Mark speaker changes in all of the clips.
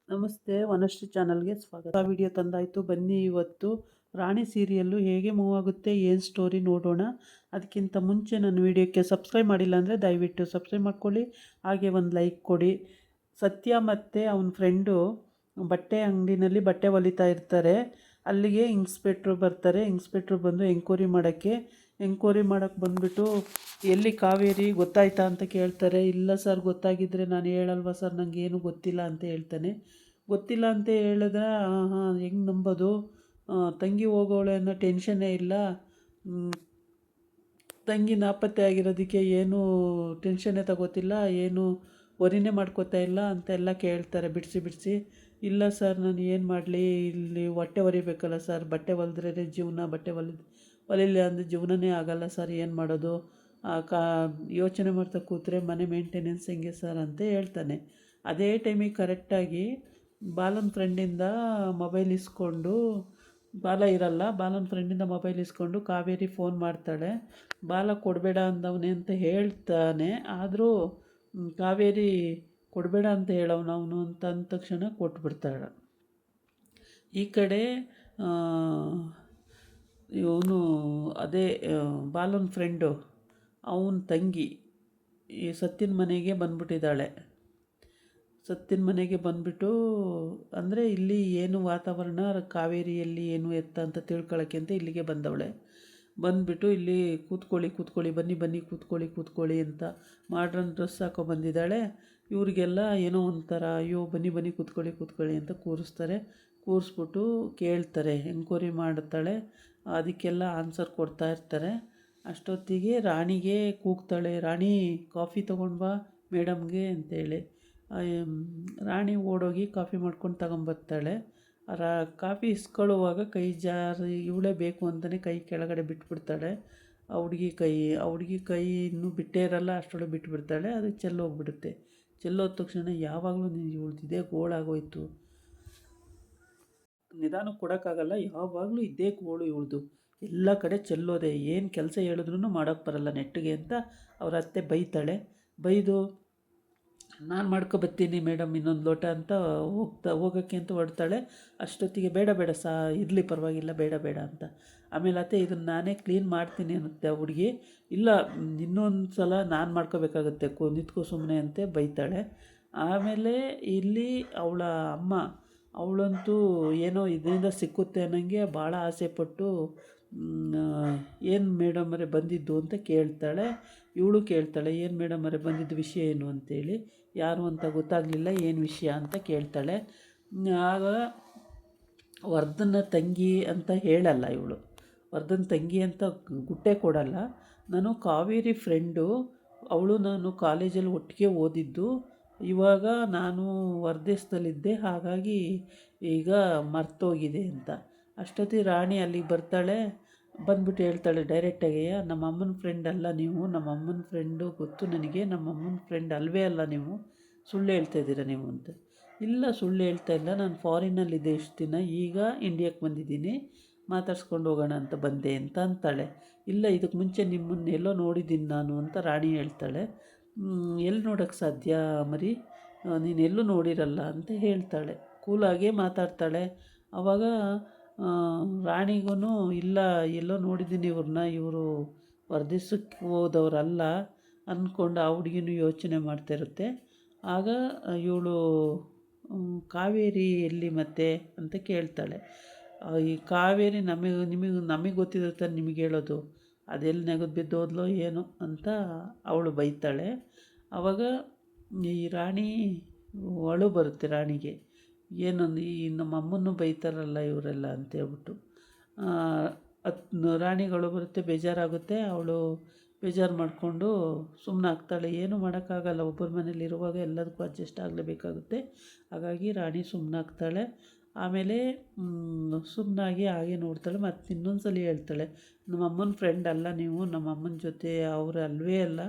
Speaker 1: ನಮಸ್ತೆ, ವನಶ್ರೀ ಚಾನಲ್ಗೆ ಸ್ವಾಗತ. ವಿಡಿಯೋ ತಂದಾಯಿತು. ಬನ್ನಿ ಇವತ್ತು ರಾಣಿ ಸೀರಿಯಲ್ಲು ಹೇಗೆ ಮೂವ್ ಆಗುತ್ತೆ, ಏನು ಸ್ಟೋರಿ ನೋಡೋಣ. ಅದಕ್ಕಿಂತ ಮುಂಚೆ ನನ್ನ ವಿಡಿಯೋಕ್ಕೆ ಸಬ್ಸ್ಕ್ರೈಬ್ ಮಾಡಿಲ್ಲ ಅಂದರೆ ದಯವಿಟ್ಟು ಸಬ್ಸ್ಕ್ರೈಬ್ ಮಾಡ್ಕೊಳ್ಳಿ. ಹಾಗೆ ಒಂದು ಲೈಕ್ ಕೊಡಿ. ಸತ್ಯ ಮತ್ತು ಅವನ ಫ್ರೆಂಡು ಬಟ್ಟೆ ಅಂಗಡಿನಲ್ಲಿ ಬಟ್ಟೆ ಹೊಲಿತಾ ಇರ್ತಾರೆ. ಅಲ್ಲಿಗೆ ಇನ್ಸ್ಪೆಕ್ಟ್ರು ಬರ್ತಾರೆ. ಇನ್ಸ್ಪೆಕ್ಟ್ರು ಬಂದು ಎಂಕ್ವೈರಿ ಮಾಡೋಕ್ಕೆ ಬಂದುಬಿಟ್ಟು ಎಲ್ಲಿ ಕಾವೇರಿ ಗೊತ್ತಾಯ್ತಾ ಅಂತ ಕೇಳ್ತಾರೆ. ಇಲ್ಲ ಸರ್, ಗೊತ್ತಾಗಿದ್ದರೆ ನಾನು ಹೇಳಲ್ವ ಸರ್, ನನಗೇನು ಗೊತ್ತಿಲ್ಲ ಅಂತ ಹೇಳ್ತಾನೆ. ಗೊತ್ತಿಲ್ಲ ಅಂತ ಹೇಳಿದ್ರೆ ಹಾಂ ಹೆಂಗೆ ನಂಬೋದು, ತಂಗಿ ಹೋಗೋಳೆ ಅನ್ನೋ ಟೆನ್ಷನ್ನೇ ಇಲ್ಲ, ತಂಗಿ ನಾಪತ್ತೆ ಆಗಿರೋದಕ್ಕೆ ಏನು ಟೆನ್ಷನ್ನೇ ತಗೋತಿಲ್ಲ, ಏನು ವರಿನೇ ಮಾಡ್ಕೋತಾ ಇಲ್ಲ ಅಂತೆಲ್ಲ ಕೇಳ್ತಾರೆ ಬಿಡಿಸಿ. ಇಲ್ಲ ಸರ್, ನಾನು ಏನು ಮಾಡಲಿ, ಇಲ್ಲಿ ಹೊಟ್ಟೆ ಹೊರಿಬೇಕಲ್ಲ ಸರ್, ಬಟ್ಟೆ ಹೊಲಿದ್ರೇ ಜೀವನ, ಬಟ್ಟೆ ಹೊಲಿಲ್ಲ ಅಂದರೆ ಜೀವನನೇ ಆಗಲ್ಲ ಸರ್, ಏನು ಮಾಡೋದು, ಯೋಚನೆ ಮಾಡ್ತಾ ಕೂತ್ರೆ ಮನೆ ಮೇಂಟೆನೆನ್ಸ್ ಹೆಂಗೆ ಸರ್ ಅಂತ ಹೇಳ್ತಾನೆ. ಅದೇ ಟೈಮಿಗೆ ಕರೆಕ್ಟಾಗಿ ಬಾಲನ ಫ್ರೆಂಡಿಂದ ಮೊಬೈಲ್ ಇಸ್ಕೊಂಡು, ಬಾಲನ ಫ್ರೆಂಡಿಂದ ಮೊಬೈಲ್ ಇಸ್ಕೊಂಡು ಕಾವೇರಿ ಫೋನ್ ಮಾಡ್ತಾಳೆ. ಬಾಲ ಕೊಡಬೇಡ ಅಂದವನೇ ಅಂತ ಹೇಳ್ತಾನೆ. ಆದರೂ ಕಾವೇರಿ ಕೊಡಬೇಡ ಅಂತ ಹೇಳವನು ಅವನು ಅಂತ ಅಂದ ತಕ್ಷಣ ಕೊಟ್ಬಿಡ್ತಾಳೆ. ಈ ಕಡೆ ಇವನು ಅದೇ ಬಾಲನ ಫ್ರೆಂಡು ಅವನ ತಂಗಿ ಈ ಸತ್ತಿನ ಮನೆಗೆ ಬಂದ್ಬಿಟ್ಟಿದ್ದಾಳೆ. ಸತ್ತಿನ ಮನೆಗೆ ಬಂದುಬಿಟ್ಟು ಅಂದರೆ ಇಲ್ಲಿ ಏನು ವಾತಾವರಣ, ಕಾವೇರಿಯಲ್ಲಿ ಏನು ಎತ್ತ ಅಂತ ತಿಳ್ಕೊಳ್ಳೋಕ್ಕೆ ಅಂತ ಇಲ್ಲಿಗೆ ಬಂದವಳೆ. ಬಂದುಬಿಟ್ಟು ಇಲ್ಲಿ ಕೂತ್ಕೊಳ್ಳಿ ಬನ್ನಿ ಕೂತ್ಕೊಳ್ಳಿ ಅಂತ ಮಾಡ್ರನ್ ಡ್ರೆಸ್ ಬಂದಿದ್ದಾಳೆ. ಇವ್ರಿಗೆಲ್ಲ ಏನೋ ಒಂಥರ, ಅಯ್ಯೋ ಬನ್ನಿ ಕೂತ್ಕೊಳ್ಳಿ ಅಂತ ಕೂರಿಸ್ಬಿಟ್ಟು ಕೇಳ್ತಾರೆ, ಎಂಕ್ವೈರಿ ಮಾಡ್ತಾಳೆ. ಅದಕ್ಕೆಲ್ಲ ಆನ್ಸರ್ ಕೊಡ್ತಾ ಇರ್ತಾರೆ. ಅಷ್ಟೊತ್ತಿಗೆ ರಾಣಿಗೆ ಕೂಗ್ತಾಳೆ, ರಾಣಿ ಕಾಫಿ ತೊಗೊಂಡು ಬಾ ಮೇಡಮ್ಗೆ ಅಂತೇಳಿ. ರಾಣಿ ಓಡೋಗಿ ಕಾಫಿ ಮಾಡ್ಕೊಂಡು ತಗೊಂಬರ್ತಾಳೆ. ಕಾಫಿ ಇಸ್ಕೊಳ್ಳುವಾಗ ಕೈ ಜಾರಿ ಇವಳೇ ಬೇಕು ಅಂತಲೇ ಕೈ ಕೆಳಗಡೆ ಬಿಟ್ಬಿಡ್ತಾಳೆ. ಆ ಹುಡುಗಿ ಕೈ ಇನ್ನೂ ಬಿಟ್ಟೇ ಇರಲ್ಲ, ಅಷ್ಟರೊಳಗೆ ಬಿಟ್ಬಿಡ್ತಾಳೆ. ಅದು ಚೆಲ್ಲೋಗ್ಬಿಡುತ್ತೆ. ಚೆಲ್ಲೋದ ತಕ್ಷಣ ಯಾವಾಗಲೂ ಇವಳ್ದು ಇದೇ ಗೋಳಾಗೋಯ್ತು, ನಿಧಾನ ಕೊಡೋಕ್ಕಾಗಲ್ಲ, ಯಾವಾಗಲೂ ಇದೇ ಗೋಳು ಇವಳ್ದು, ಎಲ್ಲ ಕಡೆ ಚೆಲ್ಲೋದೆ, ಏನು ಕೆಲಸ ಹೇಳಿದ್ರೂ ಮಾಡೋಕ್ಕೆ ಬರಲ್ಲ ನೆಟ್ಟಿಗೆ ಅಂತ ಅವ್ರ ಅತ್ತೆ ಬೈದು ನಾನು ಮಾಡ್ಕೊಬತ್ತೀನಿ ಮೇಡಮ್ ಇನ್ನೊಂದು ಲೋಟ ಅಂತ ಹೋಗೋಕ್ಕೆ ಅಂತ ಹೊಡ್ತಾಳೆ. ಅಷ್ಟೊತ್ತಿಗೆ ಬೇಡ ಇರಲಿ ಪರವಾಗಿಲ್ಲ, ಬೇಡ ಅಂತ. ಆಮೇಲೆ ಅತ್ತೆ ಇದನ್ನು ನಾನೇ ಕ್ಲೀನ್ ಮಾಡ್ತೀನಿ ಅನ್ನುತ್ತೆ ಹುಡುಗಿ. ಇಲ್ಲ, ಇನ್ನೊಂದು ಸಲ ನಾನು ಮಾಡ್ಕೋಬೇಕಾಗತ್ತೆ, ನಿಂತ್ಕೋ ಸುಮ್ಮನೆ ಅಂತ ಬೈತಾಳೆ. ಆಮೇಲೆ ಇಲ್ಲಿ ಅವಳ ಅಮ್ಮ, ಅವಳಂತೂ ಏನೋ ಇದರಿಂದ ಸಿಕ್ಕುತ್ತೆ ಅನ್ನೋಂಗೆ ಭಾಳ ಆಸೆಪಟ್ಟು ಏನು ಮೇಡಮರೇ ಬಂದಿದ್ದು ಅಂತ ಕೇಳ್ತಾಳೆ. ಇವಳು ಕೇಳ್ತಾಳೆ, ಏನು ಮೇಡಮರೇ ಬಂದಿದ್ದು ವಿಷಯ ಏನು ಅಂತೇಳಿ. ಯಾರು ಅಂತ ಗೊತ್ತಾಗಲಿಲ್ಲ, ಏನು ವಿಷಯ ಅಂತ ಕೇಳ್ತಾಳೆ. ಆಗ ವರ್ಧನ ತಂಗಿ ಅಂತ ಹೇಳಲ್ಲ ಇವಳು, ವರ್ಧನ ತಂಗಿ ಅಂತ ಗುಟ್ಟೆ ಕೊಡಲ್ಲ. ನಾನು ಕಾವೇರಿ ಫ್ರೆಂಡು, ನಾನು ಕಾಲೇಜಲ್ಲಿ ಒಟ್ಟಿಗೆ ಓದಿದ್ದು, ಇವಾಗ ನಾನು ಹೊರದೇಶದಲ್ಲಿದ್ದೆ, ಹಾಗಾಗಿ ಈಗ ಮರ್ತೋಗಿದೆ ಅಂತ. ಅಷ್ಟೊತ್ತಿಗೆ ರಾಣಿ ಅಲ್ಲಿಗೆ ಬರ್ತಾಳೆ. ಬಂದ್ಬಿಟ್ಟು ಹೇಳ್ತಾಳೆ ಡೈರೆಕ್ಟಾಗಿ, ನಮ್ಮ ಅಮ್ಮನ ಫ್ರೆಂಡ್ ಅಲ್ಲ ನೀವು, ನಮ್ಮ ಅಮ್ಮನ ಫ್ರೆಂಡು ಗೊತ್ತು ನನಗೆ, ನಮ್ಮ ಅಮ್ಮನ ಫ್ರೆಂಡ್ ಅಲ್ವೇ ಅಲ್ಲ ನೀವು, ಸುಳ್ಳು ಹೇಳ್ತಾ ಇದ್ದೀರಾ ನೀವು ಅಂತ. ಇಲ್ಲ, ಸುಳ್ಳು ಹೇಳ್ತಾ ಇಲ್ಲ, ನಾನು ಫಾರಿನಲ್ಲಿದ್ದೆ ಇಷ್ಟು ದಿನ, ಈಗ ಇಂಡಿಯಾಕ್ಕೆ ಬಂದಿದ್ದೀನಿ, ಮಾತಾಡ್ಸ್ಕೊಂಡು ಹೋಗೋಣ ಅಂತ ಬಂದೆ ಅಂತ ಅಂತಾಳೆ. ಇಲ್ಲ, ಇದಕ್ಕೆ ಮುಂಚೆ ನಿಮ್ಮನ್ನು ಎಲ್ಲೋ ನೋಡಿದ್ದೀನಿ ನಾನು ಅಂತ ರಾಣಿ ಹೇಳ್ತಾಳೆ. ಎಲ್ಲಿ ನೋಡೋಕ್ಕೆ ಸಾಧ್ಯ ಮರಿ, ನೀನೆಲ್ಲೂ ನೋಡಿರಲ್ಲ ಅಂತ ಹೇಳ್ತಾಳೆ. ಕೂಲಾಗೇ ಮಾತಾಡ್ತಾಳೆ. ಆವಾಗ ರಾಣಿಗೂ ಇಲ್ಲ, ಎಲ್ಲೋ ನೋಡಿದ್ದೀನಿ ಇವ್ರನ್ನ, ಇವರು ಹೊರದೇಶಕ್ಕೆ ಹೋದವರಲ್ಲ ಅಂದ್ಕೊಂಡು ಆ ಹುಡುಗಿನೂ ಯೋಚನೆ ಮಾಡ್ತಾಯಿರುತ್ತೆ. ಆಗ ಇವಳು ಕಾವೇರಿ ಎಲ್ಲಿ ಮತ್ತೆ ಅಂತ ಕೇಳ್ತಾಳೆ. ಈ ಕಾವೇರಿ ನಮಗೆ ಗೊತ್ತಿರುತ್ತೆ ನಿಮಗೆ ಹೇಳೋದು, ಅದೆಲ್ಲಿ ನೆಗೆದು ಬಿದ್ದೋದ್ಲೋ ಏನೋ ಅಂತ ಅವಳು ಬೈತಾಳೆ. ಆವಾಗ ಈ ರಾಣಿ ಅಳು ಬರುತ್ತೆ ರಾಣಿಗೆ, ಏನೊಂದು ಈ ನಮ್ಮ ಅಮ್ಮನ್ನು ಬೈತಾರಲ್ಲ ಇವರೆಲ್ಲ ಅಂತೇಳ್ಬಿಟ್ಟು. ರಾಣಿಗಳು ಬರುತ್ತೆ, ಬೇಜಾರಾಗುತ್ತೆ. ಅವಳು ಬೇಜಾರು ಮಾಡಿಕೊಂಡು ಸುಮ್ಮನಾಗ್ತಾಳೆ. ಏನೂ ಮಾಡೋಕ್ಕಾಗಲ್ಲ, ಒಬ್ಬರ ಮನೇಲಿರುವಾಗ ಎಲ್ಲದಕ್ಕೂ ಅಡ್ಜಸ್ಟ್ ಆಗಲೇಬೇಕಾಗುತ್ತೆ. ಹಾಗಾಗಿ ರಾಣಿ ಸುಮ್ಮನಾಗ್ತಾಳೆ. ಆಮೇಲೆ ಸುಮ್ಮನಾಗಿ ಹಾಗೆ ನೋಡ್ತಾಳೆ. ಮತ್ತು ಇನ್ನೊಂದು ಸಲ ಹೇಳ್ತಾಳೆ, ನಮ್ಮ ಅಮ್ಮನ ಫ್ರೆಂಡ್ ಅಲ್ಲ ನೀವು, ನಮ್ಮ ಅಮ್ಮನ ಜೊತೆ ಅವರು ಅಲ್ವೇ ಅಲ್ಲ,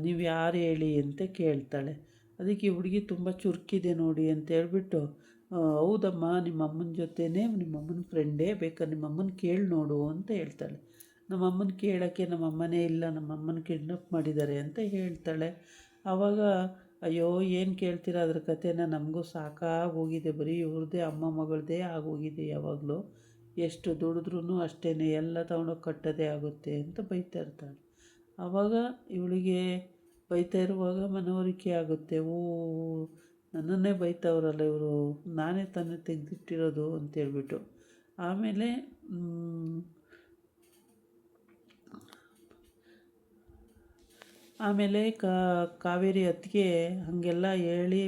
Speaker 1: ನೀವು ಯಾರು ಹೇಳಿ ಅಂತ ಕೇಳ್ತಾಳೆ. ಅದಕ್ಕೆ ಈ ಹುಡುಗಿ ತುಂಬ ಚುರುಕಿದೆ ನೋಡಿ ಅಂತ ಹೇಳ್ಬಿಟ್ಟು, ಹೌದಮ್ಮ, ನಿಮ್ಮ ಅಮ್ಮನ ಜೊತೆನೇ, ನಿಮ್ಮ ಅಮ್ಮನ ಫ್ರೆಂಡೇ, ಬೇಕಾದ್ರೆ ನಿಮ್ಮ ಅಮ್ಮನ ಕೇಳಿ ನೋಡು ಅಂತ ಹೇಳ್ತಾಳೆ. ನಮ್ಮ ಅಮ್ಮನ ಕೇಳೋಕ್ಕೆ ನಮ್ಮ ಅಮ್ಮನೇ ಇಲ್ಲ, ನಮ್ಮ ಅಮ್ಮನ ಕಿಡ್ನಾಪ್ ಮಾಡಿದ್ದಾರೆ ಅಂತ ಹೇಳ್ತಾಳೆ. ಆವಾಗ ಅಯ್ಯೋ ಏನು ಕೇಳ್ತೀರ ಅದ್ರ ಕಥೆನ, ನಮಗೂ ಸಾಕಾಗಿ ಹೋಗಿದೆ. ಬರೀ ಇವ್ರದ್ದೇ ಅಮ್ಮ ಮಗಳದ್ದೇ ಆಗೋಗಿದೆ ಯಾವಾಗಲೂ. ಎಷ್ಟು ದುಡಿದ್ರೂ ಅಷ್ಟೇ, ಎಲ್ಲ ತೊಗೊಂಡೋಗಿ ಕಟ್ಟೋದೇ ಆಗುತ್ತೆ ಅಂತ ಬೈತಾ ಇರ್ತಾಳೆ. ಆವಾಗ ಇವಳಿಗೆ ಬೈತಾ ಇರುವಾಗ ಮನವರಿಕೆ ಆಗುತ್ತೆ, ಓ ನನ್ನನ್ನೇ ಬೈತಾವ್ರಲ್ಲ ಇವರು, ನಾನೇ ತಾನೇ ತೆಗೆದಿಟ್ಟಿರೋದು ಅಂತೇಳ್ಬಿಟ್ಟು. ಆಮೇಲೆ ಆಮೇಲೆ ಕಾವೇರಿ ಅತ್ತಿಗೆ ಹಾಗೆಲ್ಲ ಹೇಳಿ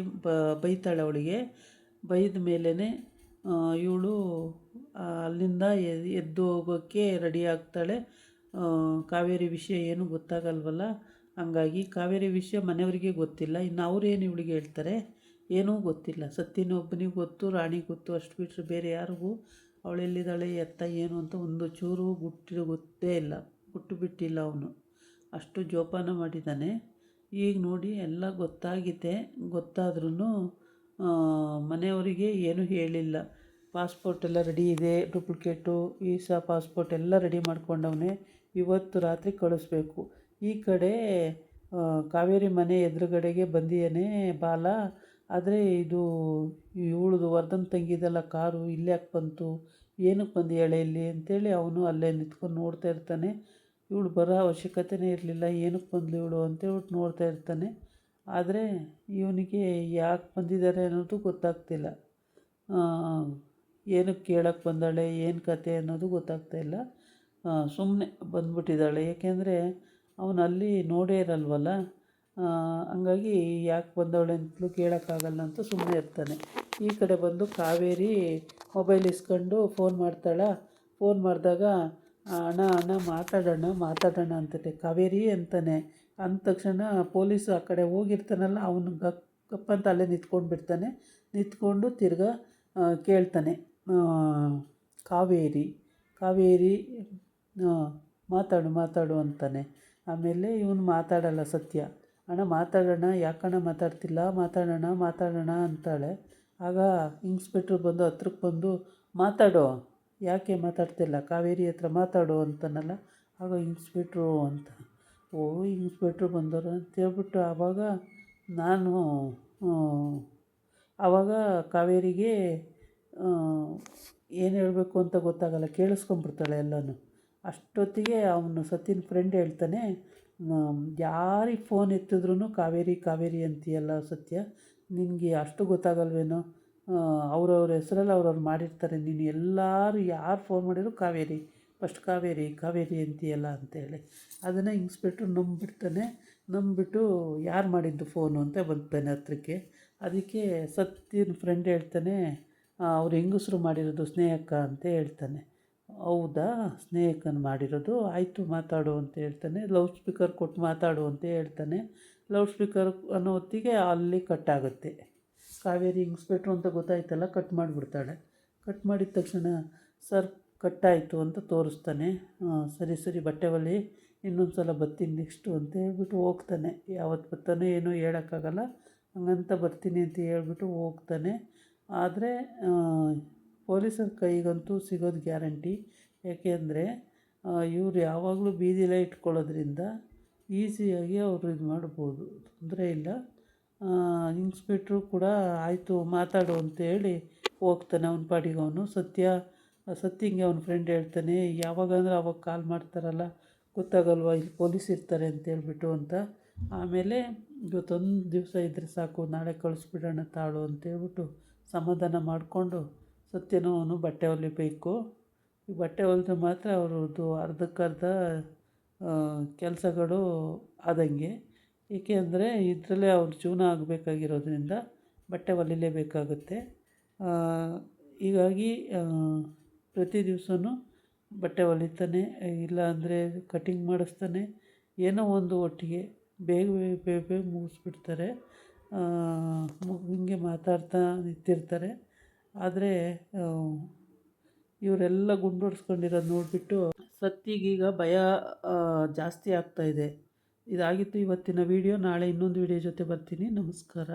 Speaker 1: ಬೈತಾಳೆ ಅವಳಿಗೆ. ಬೈದ ಮೇಲೇ ಇವಳು ಅಲ್ಲಿಂದ ಎದ್ದು ಹೋಗೋಕ್ಕೆ ರೆಡಿ ಆಗ್ತಾಳೆ. ಕಾವೇರಿ ವಿಷಯ ಏನೂ ಗೊತ್ತಾಗಲ್ವಲ್ಲ, ಹಂಗಾಗಿ ಕಾವೇರಿ ವಿಷಯ ಮನೆಯವರಿಗೆ ಗೊತ್ತಿಲ್ಲ. ಇನ್ನು ಅವರೇನು ಇವಳಿಗೆ ಹೇಳ್ತಾರೆ, ಏನೂ ಗೊತ್ತಿಲ್ಲ. ಸತ್ಯನ ಒಬ್ಬನಿಗೆ ಗೊತ್ತು, ರಾಣಿಗೆ ಗೊತ್ತು, ಅಷ್ಟು ಬಿಟ್ಟರೆ ಬೇರೆ ಯಾರಿಗೂ ಅವಳೆಲ್ಲಿದ್ದಾಳೆ ಎತ್ತ ಏನು ಅಂತ ಒಂದು ಚೂರು ಗೊತ್ತೇ ಇಲ್ಲ, ಬಿಟ್ಟಿಲ್ಲ ಅವನು. ಅಷ್ಟು ಜೋಪಾನ ಮಾಡಿದ್ದಾನೆ. ಈಗ ನೋಡಿ ಎಲ್ಲ ಗೊತ್ತಾದ್ರೂ ಮನೆಯವರಿಗೆ ಏನೂ ಹೇಳಿಲ್ಲ. ಪಾಸ್ಪೋರ್ಟ್ ಎಲ್ಲ ರೆಡಿ ಇದೆ, ಡೂಪ್ಲಿಕೇಟು ವೀಸಾ ಪಾಸ್ಪೋರ್ಟ್ ಎಲ್ಲ ರೆಡಿ ಮಾಡ್ಕೊಂಡವನೇ, ಇವತ್ತು ರಾತ್ರಿ ಕಳಿಸ್ಬೇಕು. ಈ ಕಡೆ ಕಾವೇರಿ ಮನೆ ಎದುರುಗಡೆಗೆ ಬಂದಿಯಾನೆ ಬಾಲ. ಆದರೆ ಇದು ಇವಳದು ವರ್ಧನ್ ತಂಗಿದೆಲ್ಲ ಕಾರು ಇಲ್ಲೇ ಯಾಕೆ ಬಂತು, ಏನಕ್ಕೆ ಬಂದಿಯಾಳೆ ಇಲ್ಲಿ ಅಂತೇಳಿ ಅವನು ಅಲ್ಲೇ ನಿಂತ್ಕೊಂಡು ನೋಡ್ತಾ ಇರ್ತಾನೆ. ಇವಳು ಬರೋ ಅವಶ್ಯಕತೆಯೇ ಇರಲಿಲ್ಲ, ಏನಕ್ಕೆ ಬಂದಳು ಇವಳು ಅಂತೇಳ್ಬಿಟ್ಟು ನೋಡ್ತಾ ಇರ್ತಾನೆ. ಆದರೆ ಇವನಿಗೆ ಯಾಕೆ ಬಂದಿದ್ದಾರೆ ಅನ್ನೋದು ಗೊತ್ತಾಗ್ತಿಲ್ಲ. ಏನಕ್ಕೆ ಕೇಳೋಕ್ಕೆ ಬಂದಾಳೆ, ಏನು ಕತೆ ಅನ್ನೋದು ಗೊತ್ತಾಗ್ತಾಯಿಲ್ಲ. ಸುಮ್ಮನೆ ಬಂದ್ಬಿಟ್ಟಿದ್ದಾಳೆ, ಏಕೆಂದರೆ ಅವನಲ್ಲಿ ನೋಡೇ ಇರಲ್ವಲ್ಲ. ಹಂಗಾಗಿ ಯಾಕೆ ಬಂದವಳೆ ಅಂತಲೂ ಕೇಳೋಕ್ಕಾಗಲ್ಲ ಅಂತ ಸುಮ್ಮನೆ ಇರ್ತಾನೆ. ಈ ಕಡೆ ಬಂದು ಕಾವೇರಿ ಮೊಬೈಲ್ ಇಸ್ಕೊಂಡು ಫೋನ್ ಮಾಡ್ತಾಳೆ. ಫೋನ್ ಮಾಡಿದಾಗ ಅಣ್ಣ ಮಾತಾಡೋಣ ಅಂತಾನೆ ಕಾವೇರಿ ಅಂತಾನೆ. ಅಂದ ತಕ್ಷಣ ಪೊಲೀಸು ಆ ಕಡೆ ಹೋಗಿರ್ತಾನಲ್ಲ, ಅವನು ಗಪ್ಪಂತ ಅಲ್ಲೇ ನಿಂತ್ಕೊಂಡು ತಿರ್ಗಾ ಕೇಳ್ತಾನೆ, ಕಾವೇರಿ ಮಾತಾಡು ಅಂತಾನೆ. ಆಮೇಲೆ ಇವನು ಮಾತಾಡಲ್ಲ ಸತ್ಯ. ಅಣ್ಣ ಮಾತಾಡೋಣ, ಯಾಕಣ್ಣ ಮಾತಾಡ್ತಿಲ್ಲ, ಮಾತಾಡೋಣ ಅಂತಾಳೆ. ಆಗ ಇನ್ಸ್ಪೆಕ್ಟ್ರ್ ಬಂದು ಹತ್ರಕ್ಕೆ ಬಂದು, ಮಾತಾಡೋ, ಯಾಕೆ ಮಾತಾಡ್ತಿಲ್ಲ, ಕಾವೇರಿ ಹತ್ರ ಮಾತಾಡು ಅಂತನಲ್ಲ. ಆಗ ಇನ್ಸ್ಪೆಕ್ಟ್ರು ಅಂತ, ಇನ್ಸ್ಪೆಕ್ಟ್ರು ಬಂದವರು ಅಂತೇಳ್ಬಿಟ್ಟು ಆವಾಗ ಕಾವೇರಿಗೆ ಏನು ಹೇಳಬೇಕು ಅಂತ ಗೊತ್ತಾಗಲ್ಲ, ಕೇಳಿಸ್ಕೊಂಬಿಡ್ತಾಳೆ ಎಲ್ಲನೂ. ಅಷ್ಟೊತ್ತಿಗೆ ಅವನು ಸತ್ಯನ ಫ್ರೆಂಡ್ ಹೇಳ್ತಾನೆ, ಯಾರಿಗೆ ಫೋನ್ ಎತ್ತಿದ್ರೂ ಕಾವೇರಿ ಅಂತೀಯಲ್ಲ ಸತ್ಯ, ನಿನಗೆ ಅಷ್ಟು ಗೊತ್ತಾಗಲ್ವೇನೋ, ಅವ್ರವ್ರ ಹೆಸ್ರಲ್ಲಿ ಅವ್ರವ್ರು ಮಾಡಿರ್ತಾರೆ, ನೀನು ಯಾರು ಫೋನ್ ಮಾಡಿದ್ರು ಫಸ್ಟ್ ಕಾವೇರಿ ಅಂತೀಯಲ್ಲ ಅಂತೇಳಿ. ಅದನ್ನು ಇನ್ಸ್ಪೆಕ್ಟ್ರ್ ನಂಬಿಬಿಟ್ಟು ಯಾರು ಮಾಡಿದ್ದು ಫೋನು ಅಂತ ಬರ್ತಾನೆ ಹತ್ರಕ್ಕೆ. ಅದಕ್ಕೆ ಸತ್ಯನ ಫ್ರೆಂಡ್ ಹೇಳ್ತಾನೆ, ಅವ್ರು ಹೆಂಗಸರು ಮಾಡಿರೋದು ಸ್ನೇಹಕ್ಕ ಅಂತ ಹೇಳ್ತಾನೆ. ಹೌದಾ, ಸ್ನೇಹಕ್ಕನ ಮಾಡಿರೋದು, ಆಯಿತು ಮಾತಾಡು ಅಂತ ಹೇಳ್ತಾನೆ. ಲೌಡ್ ಸ್ಪೀಕರ್ ಕೊಟ್ಟು ಮಾತಾಡು ಅಂತ ಹೇಳ್ತಾನೆ. ಲೌಡ್ ಸ್ಪೀಕರ್ ಅನ್ನೋ ಹೊತ್ತಿಗೆ ಅಲ್ಲಿ ಕಟ್ಟಾಗುತ್ತೆ. ಕಾವೇರಿ ಇನ್ಸ್ಪೆಕ್ಟ್ರು ಅಂತ ಗೊತ್ತಾಯ್ತಲ್ಲ, ಕಟ್ ಮಾಡಿಬಿಡ್ತಾಳೆ. ಕಟ್ ಮಾಡಿದ ತಕ್ಷಣ ಸರ್ ಕಟ್ಟಾಯಿತು ಅಂತ ತೋರಿಸ್ತಾನೆ. ಸರಿ ಬಟ್ಟೆ ಹೊಲಿ, ಇನ್ನೊಂದು ಸಲ ಬರ್ತೀನಿ ನೆಕ್ಸ್ಟು ಅಂತ ಹೇಳ್ಬಿಟ್ಟು ಹೋಗ್ತಾನೆ. ಯಾವತ್ತು ಬರ್ತಾನೆ ಏನೋ ಹೇಳೋಕ್ಕಾಗಲ್ಲ, ಹಂಗಂತ ಬರ್ತೀನಿ ಅಂತ ಹೇಳ್ಬಿಟ್ಟು ಹೋಗ್ತಾನೆ. ಆದರೆ ಪೊಲೀಸರ ಕೈಗಂತೂ ಸಿಗೋದು ಗ್ಯಾರಂಟಿ. ಏಕೆಂದರೆ ಇವ್ರು ಯಾವಾಗಲೂ ಬೀದಿಲೇ ಇಟ್ಕೊಳ್ಳೋದ್ರಿಂದ ಈಸಿಯಾಗಿ ಅವರು ಇದು ಮಾಡ್ಬೋದು, ತೊಂದರೆ ಇಲ್ಲ. ಇನ್ಸ್ಪೆಕ್ಟ್ರು ಕೂಡ ಆಯಿತು ಮಾತಾಡು ಅಂತೇಳಿ ಹೋಗ್ತಾನೆ ಅವನ ಪಾಡಿಗೆ. ಅವನು ಸತ್ಯಂಗೆ ಅವನ ಫ್ರೆಂಡ್ ಹೇಳ್ತಾನೆ, ಯಾವಾಗಂದ್ರೆ ಅವಾಗ ಕಾಲ್ ಮಾಡ್ತಾರಲ್ಲ, ಗೊತ್ತಾಗಲ್ವ ಇಲ್ಲಿ ಪೊಲೀಸ್ ಇರ್ತಾರೆ ಅಂತೇಳ್ಬಿಟ್ಟು ಅಂತ. ಆಮೇಲೆ ಇವತ್ತೊಂದು ದಿವಸ ಇದ್ದರೆ ಸಾಕು, ನಾಳೆ ಕಳಿಸ್ಬಿಡೋಣ ತಾಳು ಅಂತೇಳ್ಬಿಟ್ಟು ಸಮಾಧಾನ ಮಾಡಿಕೊಂಡು ಸತ್ಯನೂ ಅವನು ಬಟ್ಟೆ ಹೊಲಿಬೇಕು. ಈ ಬಟ್ಟೆ ಹೊಲಿದ್ರೆ ಮಾತ್ರ ಅವ್ರದ್ದು ಅರ್ಧಕ್ಕರ್ಧ ಕೆಲಸಗಳು ಆದಂಗೆ. ಏಕೆಂದರೆ ಇದರಲ್ಲೇ ಅವ್ರ ಜೀವನ ಆಗಬೇಕಾಗಿರೋದ್ರಿಂದ ಬಟ್ಟೆ ಹೊಲಿಲೇಬೇಕಾಗುತ್ತೆ. ಹೀಗಾಗಿ ಪ್ರತಿ ದಿವಸನೂ ಬಟ್ಟೆ ಹೊಲಿತಾನೆ, ಇಲ್ಲ ಅಂದರೆ ಕಟಿಂಗ್ ಮಾಡಿಸ್ತಾನೆ. ಏನೋ ಒಂದು ಒಟ್ಟಿಗೆ ಬೇಗ ಮುಗಿಸ್ಬಿಡ್ತಾರೆ. ಹಿಂಗೆ ಮಾತಾಡ್ತಾ ನಿಂತಿರ್ತಾರೆ. ಆದರೆ ಇವರೆಲ್ಲ ಗುಂಡೊಡ್ಸ್ಕೊಂಡಿರೋದು ನೋಡಿಬಿಟ್ಟು ಸತ್ಯಗೀಗ ಭಯ ಜಾಸ್ತಿ ಆಗ್ತಾಯಿದೆ. ಇದಾಗಿತ್ತು ಇವತ್ತಿನ ವೀಡಿಯೋ. ನಾಳೆ ಇನ್ನೊಂದು ವೀಡಿಯೋ ಜೊತೆ ಬರ್ತೀನಿ. ನಮಸ್ಕಾರ.